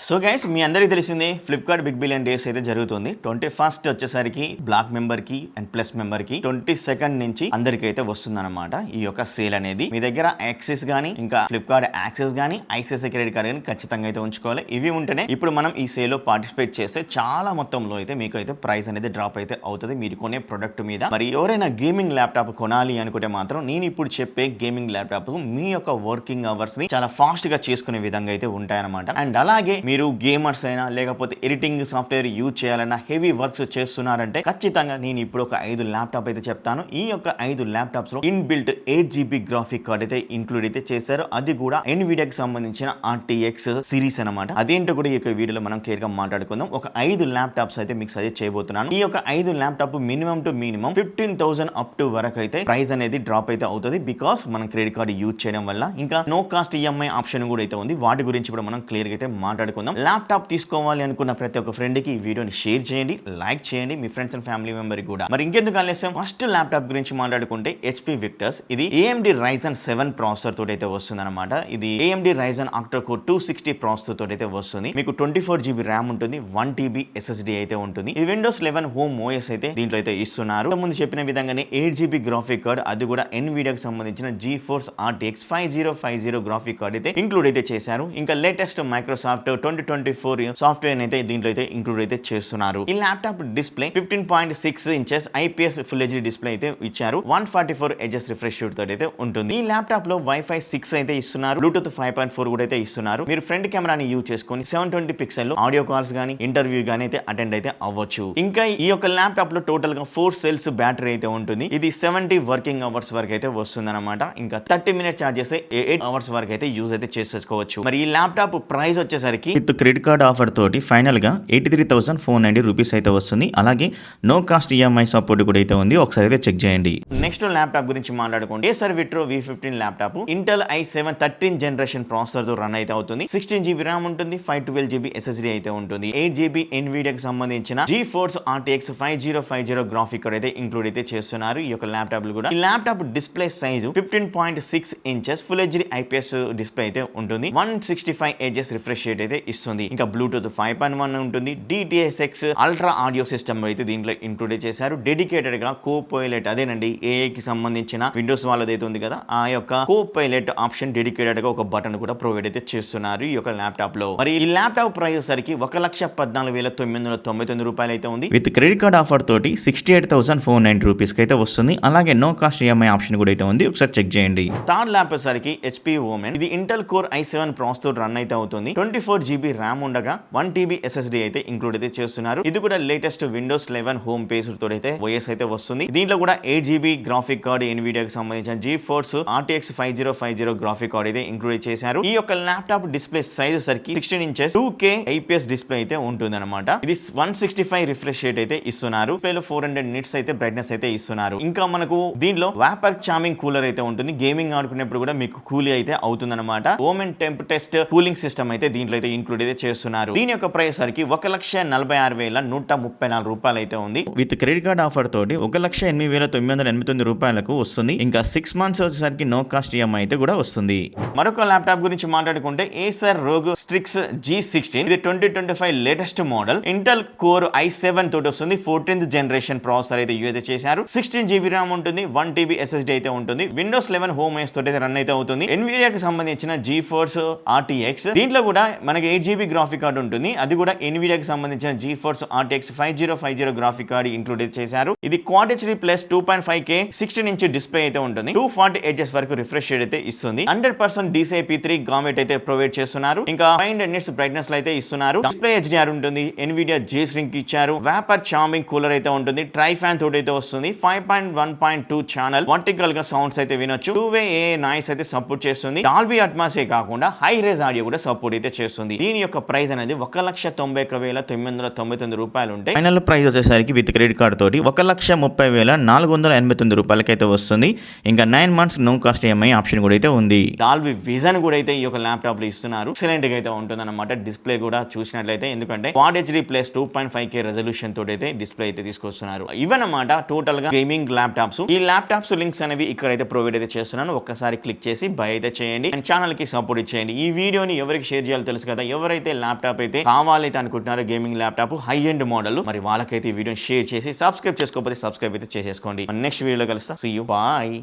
So guys మీ అందరికీ తెలిసిందే Flipkart big billion days అయితే జరుగుతుంది. 21st వచ్చేసరికి బ్లాక్ మెంబర్కి అండ్ ప్లస్ మెంబర్కి 22nd నుంచి అందరికీ అయితే వస్తుందన్నమాట ఈ యొక్క సేల్ అనేది. మీ దగ్గర యాక్సెస్ కానీ ఇంకా ఫ్లిప్కార్ట్ యాక్సెస్ కానీ ఐసిఐసిఐ క్రెడిట్ కార్డ్ కానీ ఖచ్చితంగా అయితే ఉంచుకోవాలి. ఇవి ఉంటేనే ఇప్పుడు మనం ఈ సేల్లో పార్టిసిపేట్ చేస్తే చాలా మొత్తంలో అయితే మీకు అయితే ప్రైస్ అనేది డ్రాప్ అయితే అవుతుంది మీరు కొనే ప్రొడక్ట్ మీద. మరి ఎవరైనా గేమింగ్ ల్యాప్టాప్ కొనాలి అనుకుంటే మాత్రం నేను ఇప్పుడు చెప్పే గేమింగ్ ల్యాప్టాప్ మీ యొక్క వర్కింగ్ అవర్స్ ని చాలా ఫాస్ట్ గా చేసుకునే విధంగా అయితే ఉంటాయన్నమాట. అండ్ అలాగే మీరు గేమర్స్ అయినా లేకపోతే ఎడిటింగ్ సాఫ్ట్వేర్ యూజ్ చేయాలన్నా హెవీ వర్క్స్ చేస్తున్నారంటే ఖచ్చితంగా నేను ఇప్పుడు ఒక 5 ల్యాప్టాప్ అయితే చెప్తాను. ఈ యొక్క 5 ల్యాప్టాప్స్ లో ఇన్బిల్ట్ 8GB గ్రాఫిక్ కార్డ్ అయితే ఇంక్లూడ్ అయితే చేశారు. అది కూడా ఎన్విడియాకి సంబంధించిన RTX సిరీస్ అనమాట. అదేంటో కూడా ఈ యొక్క వీడియోలో మనం క్లియర్ గా మాట్లాడుకుందాం. ఒక 5 ల్యాప్టాప్స్ అయితే మీకు సజెస్ట్ చేయబోతున్నాను. ఈ యొక్క 5 laptop minimum to minimum 15,000 up to వరకు అయితే ప్రైస్ అనేది డ్రాప్ అయితే అవుతుంది. బికాస్ మనం క్రెడిట్ కార్డ్ యూజ్ చేయడం వల్ల. ఇంకా నో కాస్ట్ ఈఎంఐ ఆప్షన్ కూడా అయితే ఉంది. వాటి గురించి కూడా మనం క్లియర్ గా అయితే మాట్లాడుకుందాం. ల్యాప్టాప్ తీసుకోవాలి అనుకున్న ప్రతి ఒక్క ఫ్రెండ్ కి ఈ వీడియోని షేర్ చేయండి, లైక్ చేయండి, మీ ఫ్రెండ్స్ అండ్ ఫ్యామిలీ మెంబర్ కూడా. మరి ఇంకెందుకు ఆలస్యం, ఫస్ట్ ల్యాప్టాప్ గురించి మాట్లాడుకుంటే HP విక్టర్స్. ఇది AMD Ryzen 7 ప్రాసెసర్ తోటి అయితే వస్తుంది అనమాట. ఇది AMD Ryzen Octa-Core 260 ప్రాసెసర్ తోటి అయితే వస్తుంది. మీకు 24GB ర్యామ్ ఉంటుంది, 1TB SSD అయితే ఉంటుంది. ఇది Windows 11 హోమ్ OS అయితే దీంట్లో అయితే ఇస్తున్నారు. ముందు చెప్పిన విధంగానే 8GB గ్రాఫిక్ కార్డ్, అది కూడా ఎన్విడియాకి సంబంధించిన GeForce RTX 5050 గ్రాఫిక్ కార్డ్ అయితే ఇంక్లూడ్ అయితే చేశారు. ఇంకా లేటెస్ట్ మైక్రోసాఫ్ట్ 2024 సాఫ్ట్వేర్ అయితే దీంట్లో అయితే ఇంక్లూడ్ అయితే చేస్తున్నారు. ఈ laptop display 15.6 inches IPS full HD display అయితే ఇచ్చారు. 144 Hz రిఫ్రెష్ రేట్ తోటి అయితే ఉంటుంది. ఈ ల్యాప్టాప్ లో Wi-Fi 6 అయితే ఇస్తున్నారు, Bluetooth 5.4 కూడా అయితే ఇస్తున్నారు. మీరు ఫ్రంట్ కెమెరాని యూజ్ చేసుకొని 720 పిక్సెల్ ఆడియో కాల్స్ గానీ ఇంటర్వ్యూ గానీ అయితే అటెండ్ అయితే అవ్వచ్చు. ఇంకా ఈ యొక్క ల్యాప్టాప్ లో టోటల్ గా 4 సెల్స్ బ్యాటరీ అయితే ఉంటుంది. ఇది 70 వర్కింగ్ అవర్స్ వరకు అయితే వస్తుంది అనమాట. ఇంకా 30 మినిట్స్ చార్జ్ చేస్తే 8 అవర్స్ వరకు అయితే యూజ్ అయితే చేసేసుకోవచ్చు. మరి ఈ ల్యాప్టాప్ ప్రైస్ వచ్చేసరికి విత్ క్రెడిట్ కార్డ్ ఆఫర్ తోటి ఫైనల్ గా 83,490 రూపీస్ అయితే వస్తుంది. అలాగే నో కాస్ట్ ఈఎంఐ సపోర్ట్ కూడా అయితే ఉంది. ఒకసారి అయితే చెక్ చేయండి. నెక్స్ట్ ల్యాప్టాప్ గురించి మాట్లాడుకోండి. Acer Vitro V15 laptop Intel i7 13th generation processor తో రన్ అయితే అవుతుంది. 16GB ర్యామ్ ఉంటుంది, 512GB SSD అయితే ఉంటుంది. 8GB ఎన్విడియాకి సంబంధించిన GeForce RTX 5050 గ్రాఫిక్ కార్డ్ అయితే ఇంక్లూడ్ అయితే చేస్తున్నారు ఈ యొక్క ల్యాప్టాప్ కూడా. ఈ laptop display size 15.6 inches full HD IPS display అయితే ఉంటుంది. 165 Hz రిఫ్రెష్ రేట్ అయితే ఇస్తుంది. ఇంకా బ్లూటూత్ 5.1 ఉంటుంది. DTS:X అల్ట్రా ఆడియో సిస్టమ్ అయితే దీంట్లో ఇంక్లూడ్ చేశారు. డెడికేటెడ్ గా కోపైలట్, అదేనండి AI కి సంబంధించిన విండోస్ వాళ్ళది అయితే ఉంది కదా, ఆ యొక్క కోపైలట్ ఆప్షన్ డెడికేటెడ్ గా ఒక బటన్ కూడా ప్రొవైడ్ అయితే చేస్తున్నారు ఈ యొక్క ల్యాప్టాప్ లో. మరి ఈ ల్యాప్టాప్ ప్రైస్ సరికి 1,14,999 రూపాయలు అయితే ఉంది. విత్ క్రెడిట్ కార్డ్ ఆఫర్ తోటి 68,490 రూపీస్ కి అయితే వస్తుంది. అలాగే నో కాస్ట్ ఈఎంఐ ఆప్షన్ కూడా అయితే ఉంది. ఒకసారి చెక్ చేయండి. థర్డ్ ల్యాప్టాప్ సరికి HP Omen. ఇది Intel Core i7 ప్రాసెసర్ తో రన్ అయితే అవుతుంది. 24GB ర్యామ్ ఉండగా 1TB SSD అయితే ఇంక్లూడ్ అయితే చేస్తున్నారు. ఇది కూడా లేటెస్ట్ Windows 11 హోమ్ పేజ్ తోటి అయితే OS అయితే వస్తుంది. దీంట్లో కూడా 8GB గ్రాఫిక్ కార్డ్ ఎన్విడియాకి సంబంధించిన GeForce RTX 5050 గ్రాఫిక్ కార్డ్ అయితే ఇంక్లూడ్ చేశారు. ఈ యొక్క ల్యాప్టాప్ డిస్ప్లే సైజ్ సరికి 16 ఇంచెస్ 2K IPS డిస్ప్లే అయితే ఉంటుంది అనమాట. ఇది 165 రిఫ్రెష్ రేట్ అయితే ఇస్తున్నారు. డిస్ప్లేలో 400 నిట్స్ అయితే బ్రైట్నెస్ అయితే ఇస్తున్నారు. ఇంకా మనకు దీనిలో వేపర్ చార్మింగ్ కూలర్ అయితే ఉంటుంది. గేమింగ్ ఆడుకునేప్పుడు కూడా మీకు కూలీ అయితే అవుతుంది అనమాట. ఓమెన్ టెంప్ టెస్ట్ కూలింగ్ సిస్టమ్ అయితే దీంట్లో అయితే ఇంక్లూడ్ అయితే చేస్తున్నారు. దీని యొక్క ప్రైస్ సరికి 1,46,134 రూపాయలు అయితే ఉంది. విత్ క్రెడిట్ కార్డ్ ఆఫర్ తోటి 1,08,989 రూపాయలకు వస్తుంది. ఇంకా 6 మంత్స్ వచ్చేసరికి నో కాస్ట్ ఈఎంఐ అయితే కూడా వస్తుంది. మరొక ల్యాప్టాప్ గురించి మాట్లాడుకుంటే Acer ROG Strix G16. ఇది 2025 latest model. Intel Core i7 తోటి వస్తుంది. 14th జనరేషన్ ప్రాసెసర్ అయితే యూజ్ చేశారు. 16GB ర్యామ్ ఉంటుంది, 1TB SSD అయితే ఉంటుంది. Windows 11 హోమ్ OS తోటి అయితే రన్ అయితే అవుతుంది. ఎన్విడియాకి సంబంధించిన GeForce RTX దీంట్లో కూడా మనకి 8GB గ్రాఫిక్ కార్డ్ ఉంటుంది. అది కూడా ఎన్విడియాకి సంబంధించిన GeForce RTX 5050 graphic card include చేశారు. ఇది Quad HD plus 2.5K 16 inch display అయితే ఉంటుంది. 240 Hz వరకు రిఫ్రెష్ రేట్ అయితే ఇస్తుంది. 100% DCI-P3 గామెట్ అయితే ప్రొవైడ్ చేస్తున్నారు. ఇంకా 500 నిట్స్ బ్రైట్నెస్ అయితే ఇస్తున్నారు. డిస్ప్లే HDR ఉంటుంది. ఎన్విడియా G-Sync ఇచ్చారు. వేపర్ చార్మింగ్ కూలర్ అయితే ఉంటుంది. ట్రై ఫ్యాన్ తోటి అయితే వస్తుంది. 5.1.2 ఛానల్ వర్టికల్ గా సౌండ్స్ అయితే వినొచ్చు. 2-way AA నాయిస్ అయితే సపోర్ట్ చేస్తుంది. డాల్బీ అట్మాస్ కాకుండా హై రేజ్ ఆడియో కూడా సపోర్ట్ అయితే చేస్తుంది. దీని యొక్క ప్రైస్ అనేది 1,91,999 రూపాయలు ఉంటాయి. ఫైనల్ ప్రైస్ వచ్చేసరికి విత్ క్రెడిట్ కార్డ్ తోటి 1,30,489 రూపాయలకి అయితే వస్తుంది. ఇంకా 9 months no cost EMI option కూడా అయితే ఉంది. డాల్బీ విజన్ కూడా అయితే ఈ యొక్క ల్యాప్టాప్ లో ఇస్తున్నారు. ఎక్సలెంట్ గా అయితే ఉంటుంది అనమాట. డిస్ప్లే కూడా చూసినట్లయితే, ఎందుకంటే Quad HD plus 2.5K resolution తోటి అయితే డిస్ప్లే అయితే తీసుకొస్తున్నారు. ఇవన్నమాట టోటల్ గా గేమింగ్ ల్యాప్టాప్స్. ఈ ల్యాప్టాప్స్ లింక్స్ అనేవి ఇక్కడ అయితే ప్రొవైడ్ అయితే చేస్తున్నాను. ఒక్కసారి క్లిక్ చేసి బై అయితే చేయండి అండ్ ఛానల్ కి సపోర్ట్ ఇచ్చేయండి. ఈ వీడియోని ఎవరికి షేర్ చేయాలో తెలుసు కదా. ఎవరైతే ల్యాప్టాప్ అయితే కావాలైతే అనుకుంటున్నారో gaming laptop high end model, మరి వాళ్ళకైతే ఈ వీడియోని షేర్ చేసి సబ్స్క్రైబ్ చేసుకోకపోతే సబ్స్క్రైబ్ అయితే చేసేసుకోండి. నెక్స్ట్ వీడియోలో కలుస్తా. See you, bye.